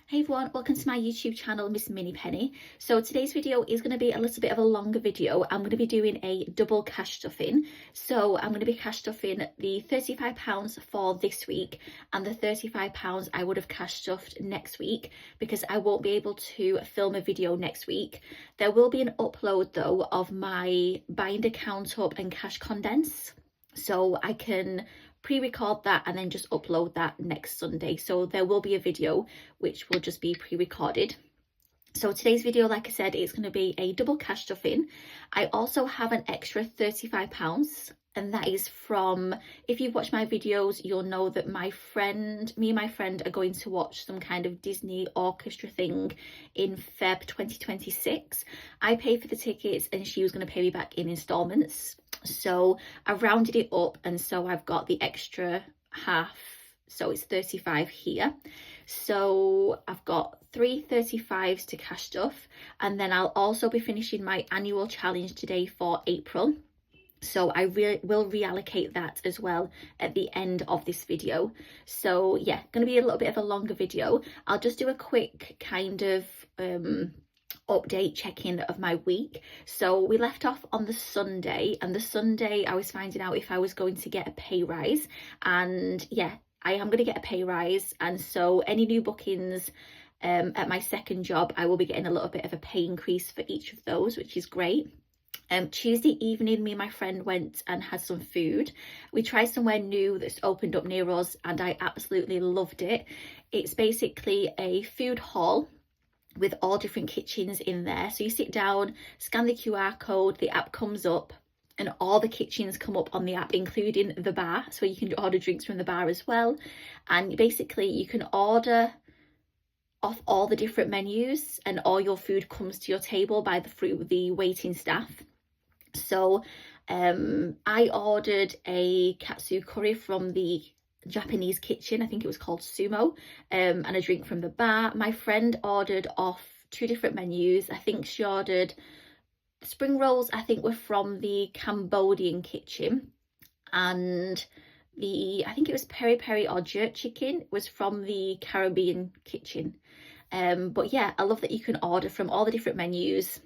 Hey everyone, welcome to my YouTube channel, Miss Mini Penny. So today's video is going to be a little bit of a longer video. I'm going to be doing a double cash stuffing. So I'm going to be cash stuffing the £35 for this week and the £35 I would have cash stuffed next week because I won't be able to film a video next week. There will be an upload though of my binder count up and cash condense. So I can pre-record that and then just upload that next Sunday. So there will be a video which will just be pre-recorded. So today's video, like I said, is going to be a double cash stuffing. I also have an extra £35, and that is from, if you've watched my videos, you'll know that me and my friend are going to watch some kind of Disney orchestra thing in Feb 2026. I paid for the tickets and she was going to pay me back in installments. So I rounded it up, and so I've got the extra half, so it's 35 here. So I've got 3 35s to cash stuff, and then I'll also be finishing my annual challenge today for April. So I will reallocate that as well at the end of this video. So yeah, going to be a little bit of a longer video. I'll just do a quick kind of update check-in of my week. So we left off on the Sunday, and the Sunday I was finding out if I was going to get a pay rise, and yeah, I am going to get a pay rise. And so any new bookings at my second job, I will be getting a little bit of a pay increase for each of those, which is great. Tuesday evening, me and my friend went and had some food. We tried somewhere new that's opened up near us and I absolutely loved it. It's basically a food hall with all different kitchens in there. So you sit down, scan the QR code, the app comes up, and all the kitchens come up on the app, including the bar. So you can order drinks from the bar as well. And basically you can order off all the different menus and all your food comes to your table through the waiting staff. So I ordered a katsu curry from the Japanese kitchen, I think it was called Sumo, and a drink from the bar. My friend ordered off 2 different menus. I think she ordered spring rolls, I think were from the Cambodian kitchen, and I think it was peri peri or jerk chicken was from the Caribbean kitchen. But yeah, I love that you can order from all the different menus,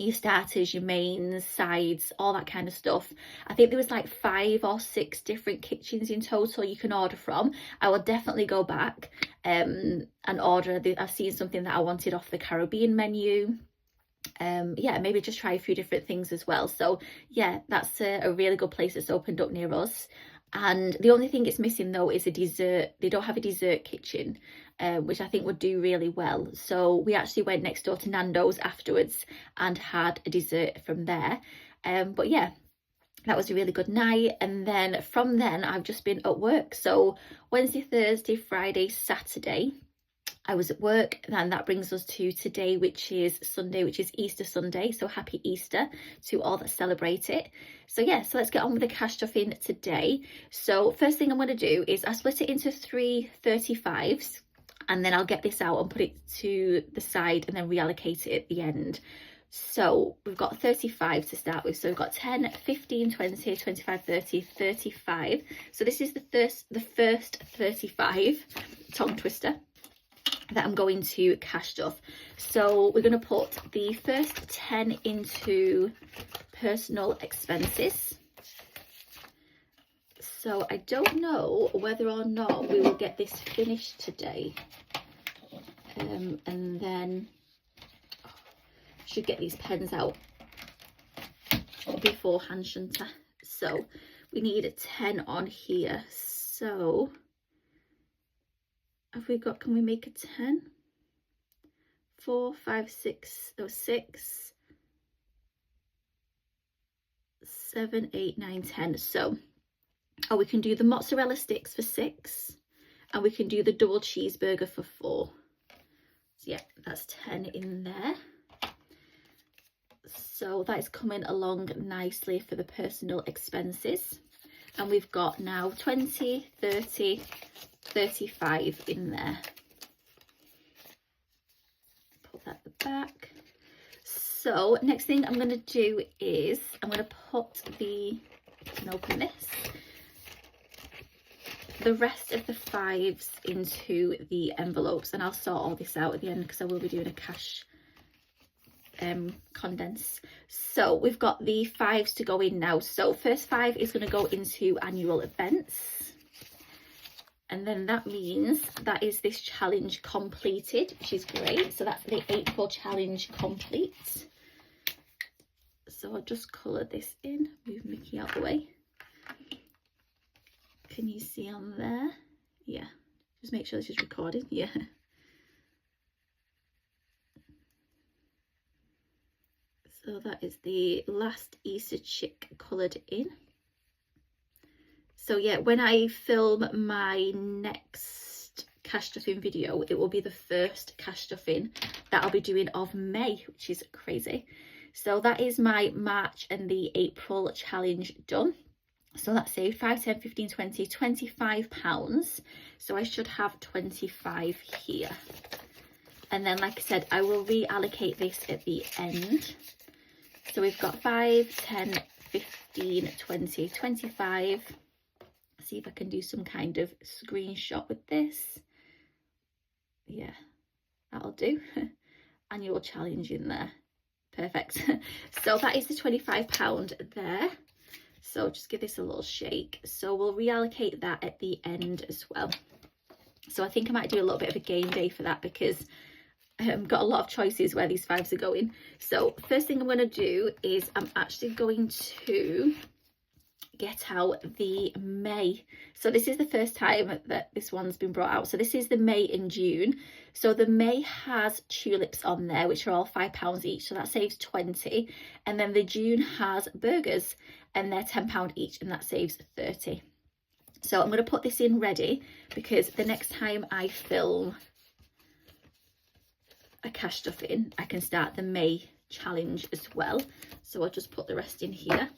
your starters, your mains, sides, all that kind of stuff. I think there was like 5 or 6 different kitchens in total you can order from. I will definitely go back and order. I've seen something that I wanted off the Caribbean menu. Yeah, maybe just try a few different things as well. So yeah, that's a really good place that's opened up near us. And the only thing it's missing though is a dessert. They don't have a dessert kitchen, which I think would do really well. So we actually went next door to Nando's afterwards and had a dessert from there. But yeah, that was a really good night. And then from then I've just been at work. So Wednesday, Thursday, Friday, Saturday I was at work, and that brings us to today, which is Sunday, which is Easter Sunday. So happy Easter to all that celebrate it. So yeah, so let's get on with the cash stuffing today. So first thing I'm going to do is I split it into 3 35s, and then I'll get this out and put it to the side and then reallocate it at the end. So we've got 35 to start with. So we've got 10, 15, 20, 25, 30, 35. So this is the first 35, tongue twister, that I'm going to cash stuff. So we're going to put the first 10 into personal expenses. So I don't know whether or not we will get this finished today. And then should get these pens out beforehand, shouldn't I? So we need a 10 on here. So have we got, can we make a 10? 4, 5, 6, 6, 7, 8, 9, 10. So, we can do the mozzarella sticks for 6, and we can do the double cheeseburger for 4. So yeah, that's 10 in there. So that is coming along nicely for the personal expenses. And we've got now 20, 30, 35 in there. Put that at the back. So next thing I'm going to do is I'm going to put I can open this. the rest of the fives into the envelopes, and I'll sort all this out at the end because I will be doing a cash condense. So we've got the fives to go in now. So first five is going to go into annual events, and then that means that is this challenge completed, which is great. So that's the April challenge complete. So I'll just colour this in, move Mickey out the way. Can you see on there? Yeah, just make sure this is recording. Yeah. So that is the last Easter chick coloured in. So yeah, when I film my next cash stuffing video, it will be the first cash stuffing that I'll be doing of May, which is crazy. So that is my March and the April challenge done. So that saved 5, 10, 15, 20, £25. So I should have 25 here. And then, like I said, I will reallocate this at the end. So we've got 5, 10, 15, 20, 25. See if I can do some kind of screenshot with this. Yeah, that'll do. Annual challenge in there. Perfect. So that is the £25 there. So just give this a little shake. So we'll reallocate that at the end as well. So I think I might do a little bit of a game day for that because I've got a lot of choices where these fives are going. So first thing I'm going to do is I'm actually going to get out the May. So this is the first time that this one's been brought out. So this is the May and June. So the May has tulips on there, which are all £5 each. So that saves 20. And then the June has burgers and they're £10 each, and that saves 30. So I'm going to put this in ready because the next time I film a cash stuffing, I can start the May challenge as well. So I'll just put the rest in here.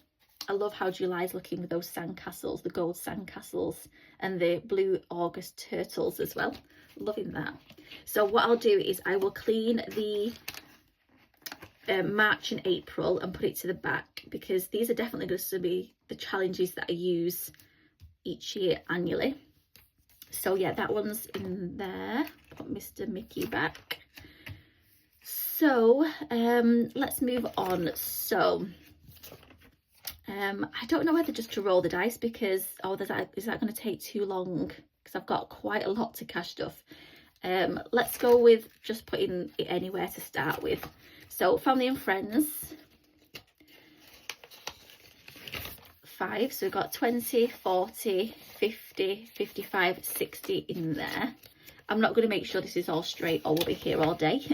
I love how July's looking with those sandcastles, the gold sandcastles and the blue August turtles as well. Loving that. So what I'll do is I will clean the March and April and put it to the back because these are definitely going to be the challenges that I use each year annually. So yeah, that one's in there. Put Mr. Mickey back. So let's move on. So I don't know whether just to roll the dice because is that going to take too long because I've got quite a lot to cash stuff. Let's go with just putting it anywhere to start with. So family and friends, 5. So we've got 20, 40, 50, 55, 60 in there. I'm not going to make sure this is all straight or we'll be here all day.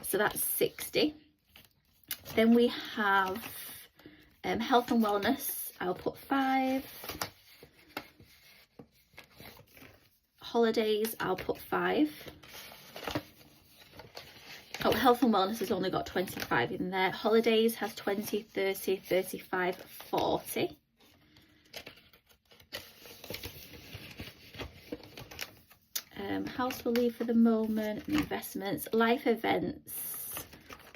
So that's 60. Then we have health and wellness. I'll put 5. Holidays, I'll put 5. Oh, health and wellness has only got 25 in there. Holidays has 20, 30, 35, 40. House will leave for the moment. Investments, life events.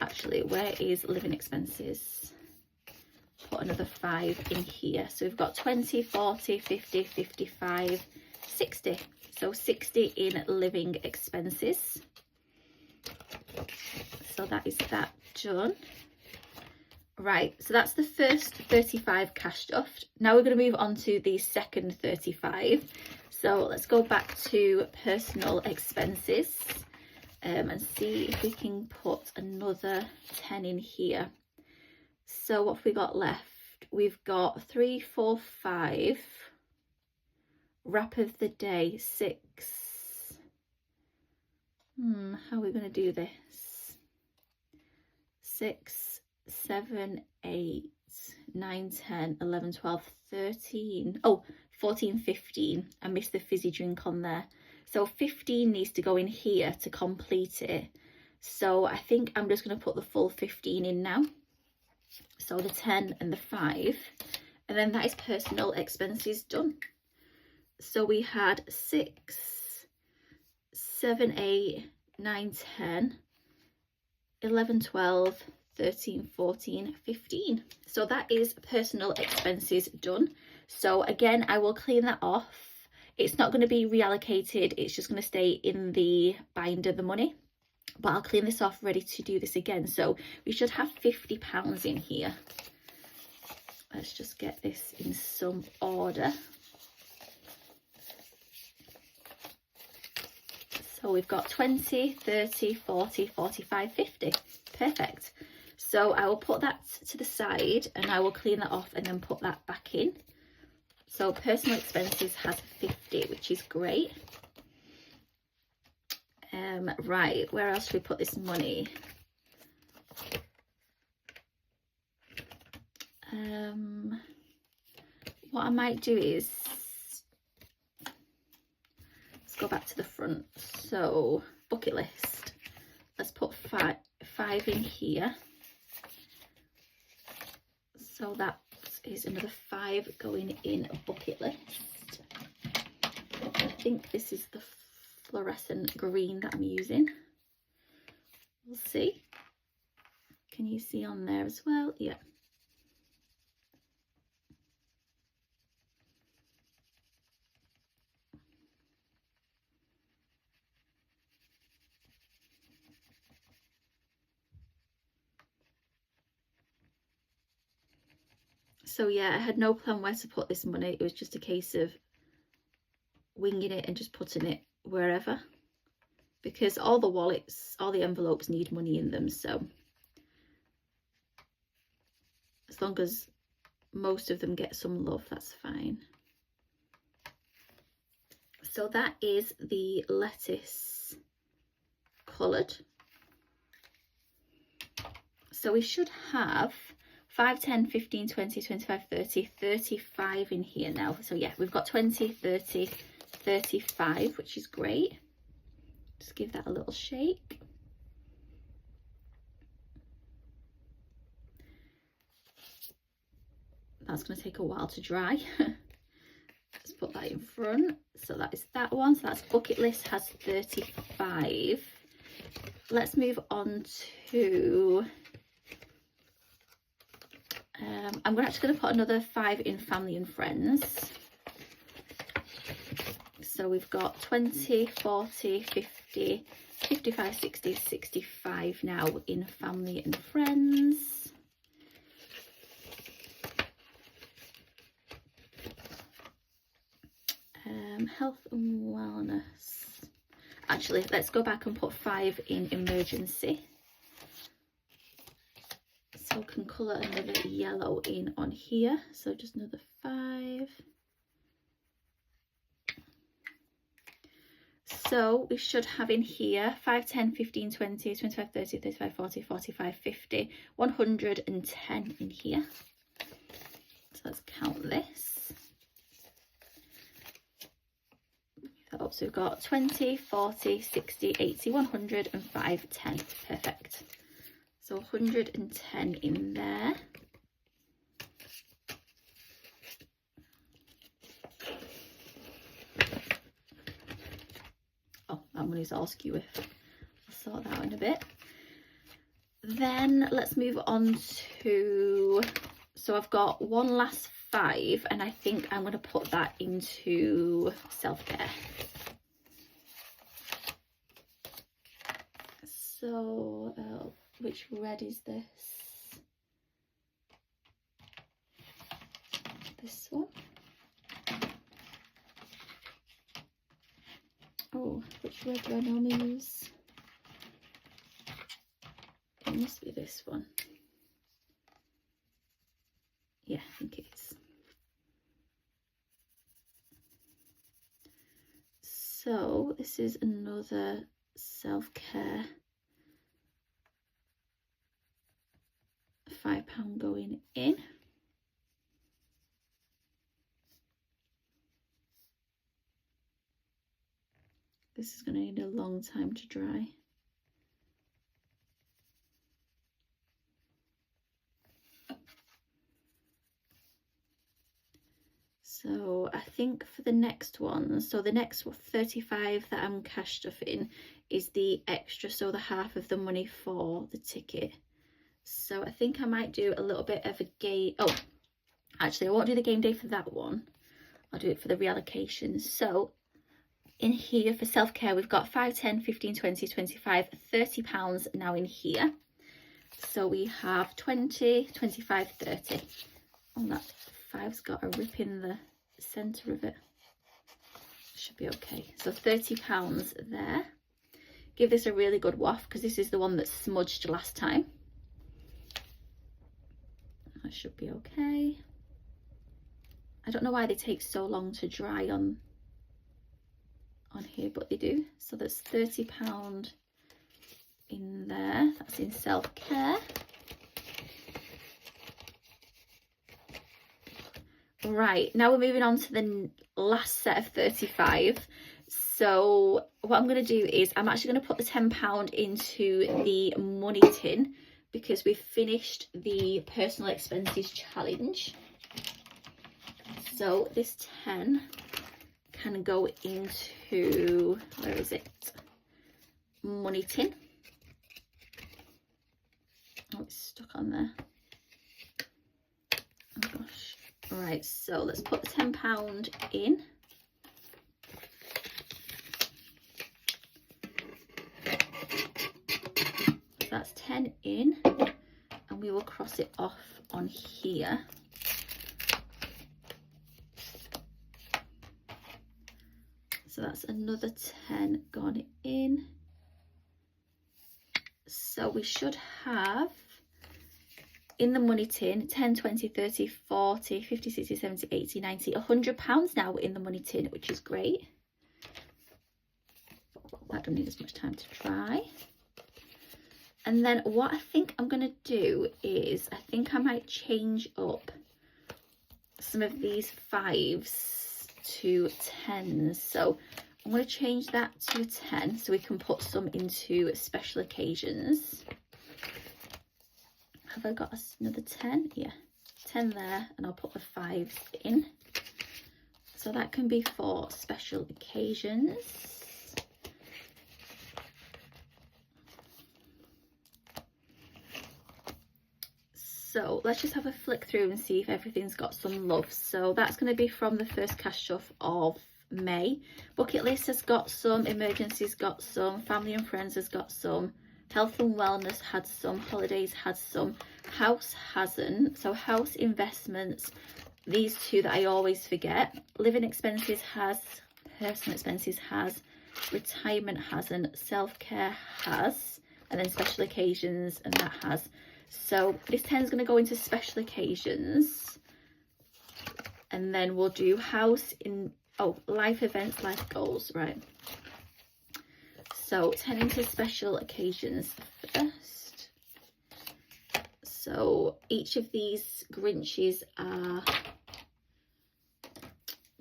Actually, where is living expenses? Put another 5 in here. So we've got 20, 40, 50, 55, 60. So 60 in living expenses. So that is that done. Right, so that's the first 35 cash stuffed. Now we're going to move on to the second 35. So let's go back to personal expenses and see if we can put another 10 in here. So what have we got left? We've got 3, 4, 5. Wrap of the day, 6. How are we going to do this? 6, 7, 8, 9, 10, 11, 12, 13. Oh, 14, 15. I missed the fizzy drink on there. So 15 needs to go in here to complete it. So I think I'm just going to put the full 15 in now. So the 10 and the 5. And then that is personal expenses done. So we had 6, 7, 8, 9, 10, 11, 12, 13, 14, 15. So that is personal expenses done. So again, I will clean that off It's not going to be reallocated, it's just going to stay in the binder, the money. But I'll clean this off, ready to do this again. So we should have £50 in here. Let's just get this in some order. So we've got 20, 30, 40, 45, 50. Perfect. So I will put that to the side and I will clean that off and then put that back in. So personal expenses has 50, which is great. Right, where else should we put this money? What I might do is, let's go back to the front. So bucket list, let's put five in here. So that is another 5 going in a bucket list. I think this is the fluorescent green that I'm using. We'll see. Can you see on there as well? Yeah. So yeah, I had no plan where to put this money. It was just a case of winging it and just putting it wherever, because all the wallets, all the envelopes need money in them. So as long as most of them get some love, that's fine. So that is the lettuce coloured. So we should have 5, 10, 15, 20, 25, 30, 35 in here now. So yeah, we've got 20, 30, 35, which is great. Just give that a little shake. That's going to take a while to dry. Let's put that in front. So that is that one. So that's bucket list, has 35. Let's move on to... I'm actually going to put another 5 in family and friends. So we've got 20, 40, 50, 55, 60, 65 now in family and friends. Health and wellness. Actually, let's go back and put 5 in emergency. So can colour another yellow in on here. So just another 5. So we should have in here 5, 10, 15, 20, 25, 30, 35, 40, 45, 50, 110 in here. So let's count this. So we've got 20, 40, 60, 80, 100 and 5, 10. Perfect. So 110 in there. Oh, that money's all skewy. I'll sort that out in a bit. Then let's move on to, so I've got one last 5 and I think I'm going to put that into self-care. So which red is this? This one. Oh, which red do I normally use? It must be this one. Yeah, I think it is. So this is another self-care £5 going in. This is going to need a long time to dry. So I think for the next one, so the next 35 that I'm cash stuffing is the extra, so the half of the money for the ticket. So I think I might do a little bit of a game. Oh, actually I won't do the game day for that one. I'll do it for the reallocations. So in here for self-care, we've got 5, 10, 15, 20, 25, 30 pounds now in here. So we have 20, 25, 30. Oh, that 5's got a rip in the centre of it. Should be okay. So 30 pounds there. Give this a really good waft because this is the one that smudged last time. That should be okay. I don't know why they take so long to dry on here, but they do. So there's 30 pound in there. That's in self-care. Right, now we're moving on to the last set of 35. So what I'm going to do is I'm actually going to put the £10 into the money tin because we've finished the personal expenses challenge. So this 10 can go into, where is it? Money tin. Oh, it's stuck on there. Oh gosh. Right, so let's put the £10 in. So that's 10 in, and we will cross it off on here. So that's another 10 gone in. So we should have in the money tin 10, 20, 30, 40, 50, 60, 70, 80, 90, £100 now in the money tin, which is great. That don't need as much time to dry. And then what I think I'm going to do is I think I might change up some of these 5s to 10s. So I'm going to change that to a 10 so we can put some into special occasions. Have I got another 10? Yeah, 10 there, and I'll put the 5s in. So that can be for special occasions. So let's just have a flick through and see if everything's got some love. So that's going to be from the first cash stuff of May. Bucket list has got some, emergencies got some, family and friends has got some, health and wellness had some, holidays had some, house hasn't. So house, investments, these two that I always forget. Living expenses has, personal expenses has, retirement hasn't, self-care has, and then special occasions, and that has. So this 10 is going to go into special occasions, and then we'll do house in, oh, life events, life goals, right. So 10 into special occasions first. So each of these Grinches are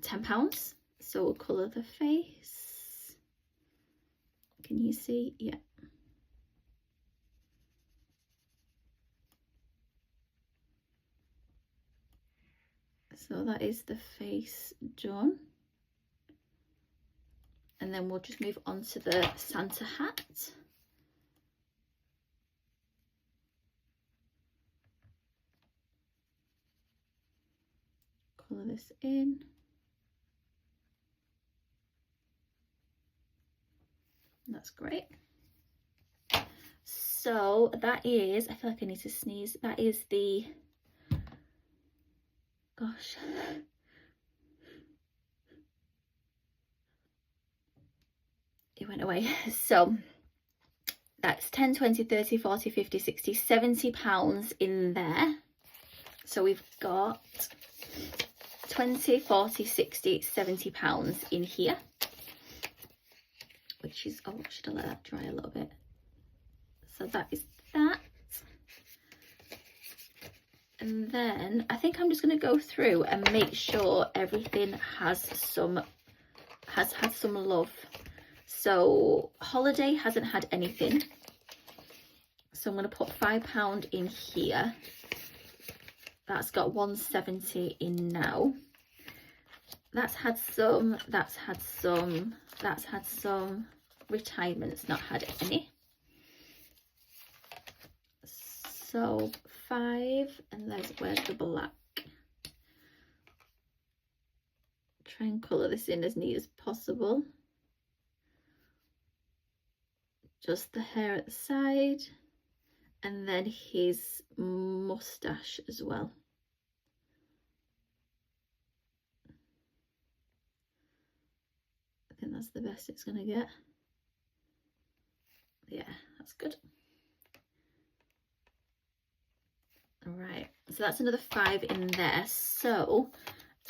£10. So we'll colour the face. Can you see? Yeah. So that is the face done. And then we'll just move on to the Santa hat. Colour this in. That's great. So that is, I feel like I need to sneeze. That is the, gosh. It went away. So that's 10, 20, 30, 40, 50, 60, 70 pounds in there. So we've got 20, 40, 60, 70 pounds in here, which is, oh, should I let that dry a little bit? So that is that. And then I think I'm just going to go through and make sure everything has had some love. So holiday hasn't had anything, so I'm going to put £5 in here. That's got 170 in now. That's had some, that's had some, that's had some. Retirement's not had any. So 5, and where's the black? Try and colour this in as neat as possible. Just the hair at the side, and then his moustache as well. I think that's the best it's going to get. Yeah, that's good. All right, so that's another 5 in there. So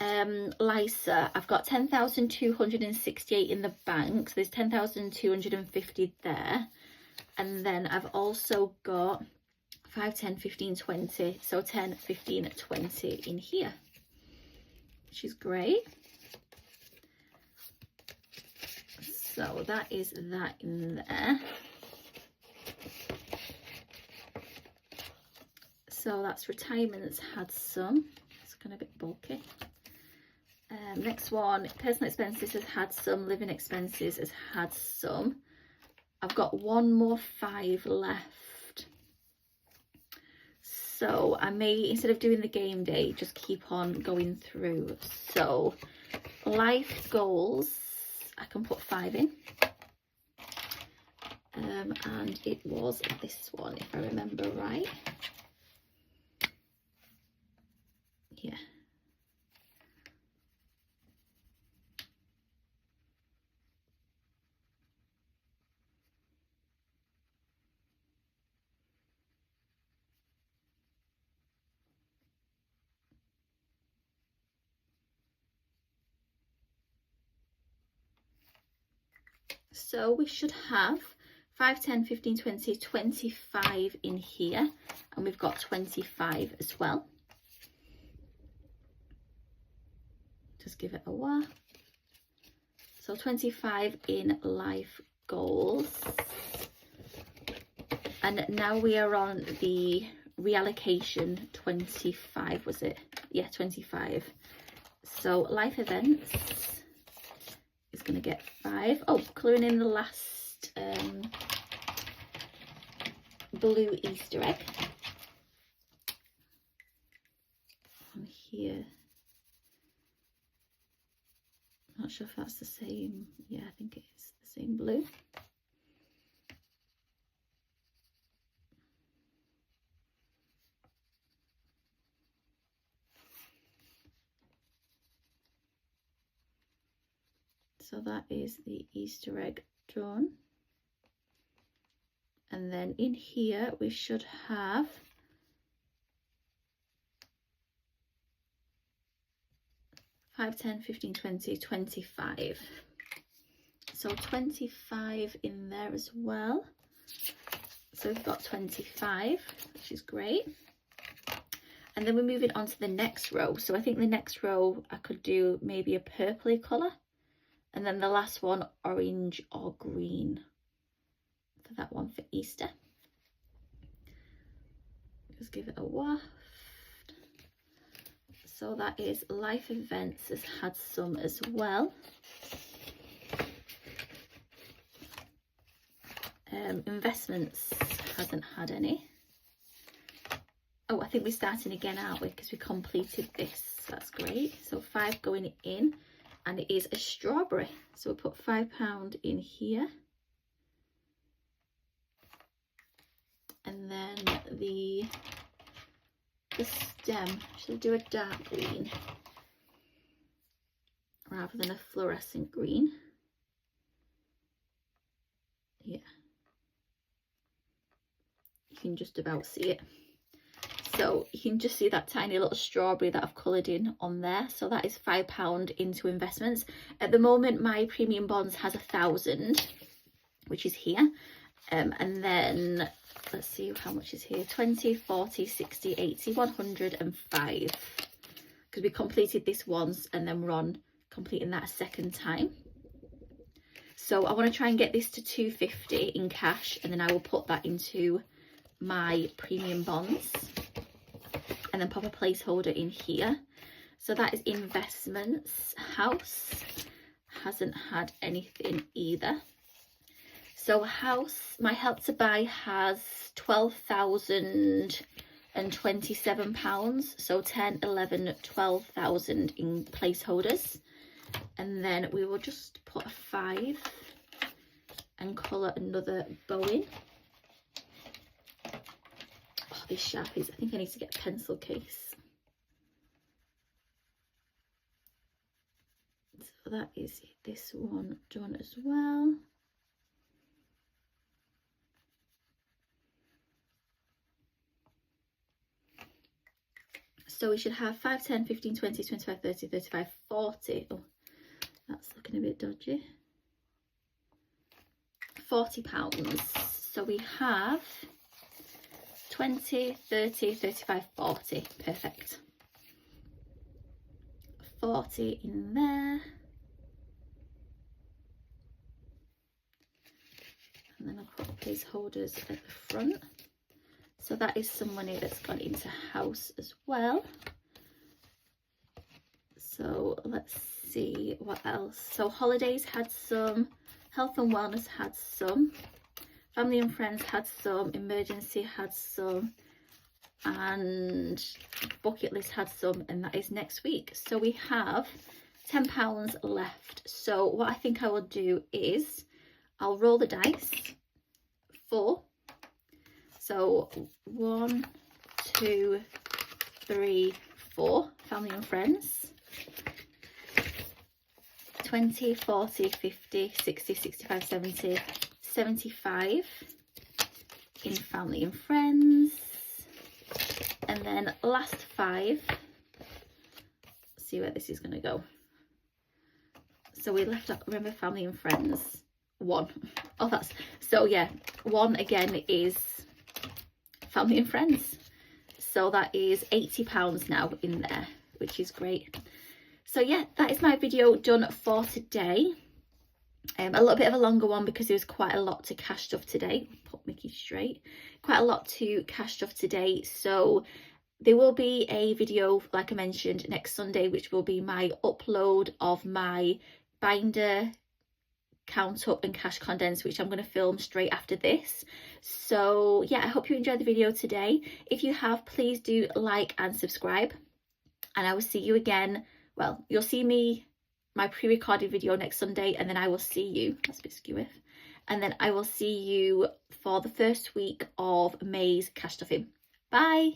Lysa, I've got 10,268 in the bank, so there's 10,250 there, and then I've also got 5, 10, 15, 20, so 10, 15, 20 in here, which is great. So that is that in there. So that's retirements, had some. It's kind of a bit bulky. Next one, personal expenses has had some, living expenses has had some. I've got one more 5 left. So I may, instead of doing the game day, just keep on going through. So life goals, I can put 5 in. And it was this one, if I remember right. Yeah. So we should have 5, 10, 15, 20, 25 in here, and we've got 25 as well. Just give it a whirl. So 25 in life goals. And now we are on the reallocation 25, was it? Yeah, 25. So life events is going to get 5. Oh, colouring in the last blue Easter egg on here. Not sure if that's the same. Yeah, I think it is the same blue. So that is the Easter egg done. And then in here we should have 5, 10, 15, 20, 25. So 25 in there as well. So we've got 25, which is great. And then we're moving on to the next row. So I think the next row I could do maybe a purpley colour. And then the last one, orange or green. For that one for Easter. Just give it a waft. So that is life events has had some as well. Investments hasn't had any. Oh, I think we're starting again, aren't we? Because we completed this. That's great. So 5 going in, and it is a strawberry. So we'll put £5 in here. And then the stem, should I do a dark green rather than a fluorescent green? Yeah, you can just about see it. So you can just see that tiny little strawberry that I've coloured in on there. So that is £5 into investments. At the moment my premium bonds has 1,000, which is here. And then let's see how much is here. 20, 40, 60, 80, 105. Because we completed this once and then we're on completing that a second time. So I want to try and get this to 250 in cash, and then I will put that into my premium bonds and then pop a placeholder in here. So that is investments. House hasn't had anything either. So house, my Help to Buy has £12,027. So 10, 11, 12,000 in placeholders. and then we will just put a 5 and colour another bow in. Oh, these Sharpies, I think I need to get a pencil case. So that is this one done as well. So we should have 5, 10, 15, 20, 25, 30, 35, 40. Oh, that's looking a bit dodgy. £40. So we have 20, 30, 35, 40. Perfect. 40 in there. And then I'll put placeholders at the front. So that is some money that's gone into house as well. So let's see what else. So holidays had some, health and wellness had some, family and friends had some, emergency had some, and bucket list had some, and that is next week. So we have £10 left. So what I think I will do is I'll roll the dice. 4. So 1, 2, 3, 4, family and friends. 20, 40, 50, 60, 65, 70, 75 in family and friends. And then last 5, see where this is going to go. So we left up, remember, family and friends, 1. Oh, that's, so yeah, 1 again is family and friends. So that is £80 now in there, which is great. So yeah, that is my video done for today. A little bit of a longer one because there was quite a lot to cash stuff today. Put Mickey straight. Quite a lot to cash stuff today. So there will be a video, like I mentioned, next Sunday, which will be my upload of my binder count up and cash condense, which I'm going to film straight after this. So yeah, I hope you enjoyed the video today. If you have, please do like and subscribe, and I will see you again. Well, you'll see me, my pre-recorded video next Sunday, and then I will see you, that's a bit skewy, and then I will see you for the first week of May's cash stuffing. Bye.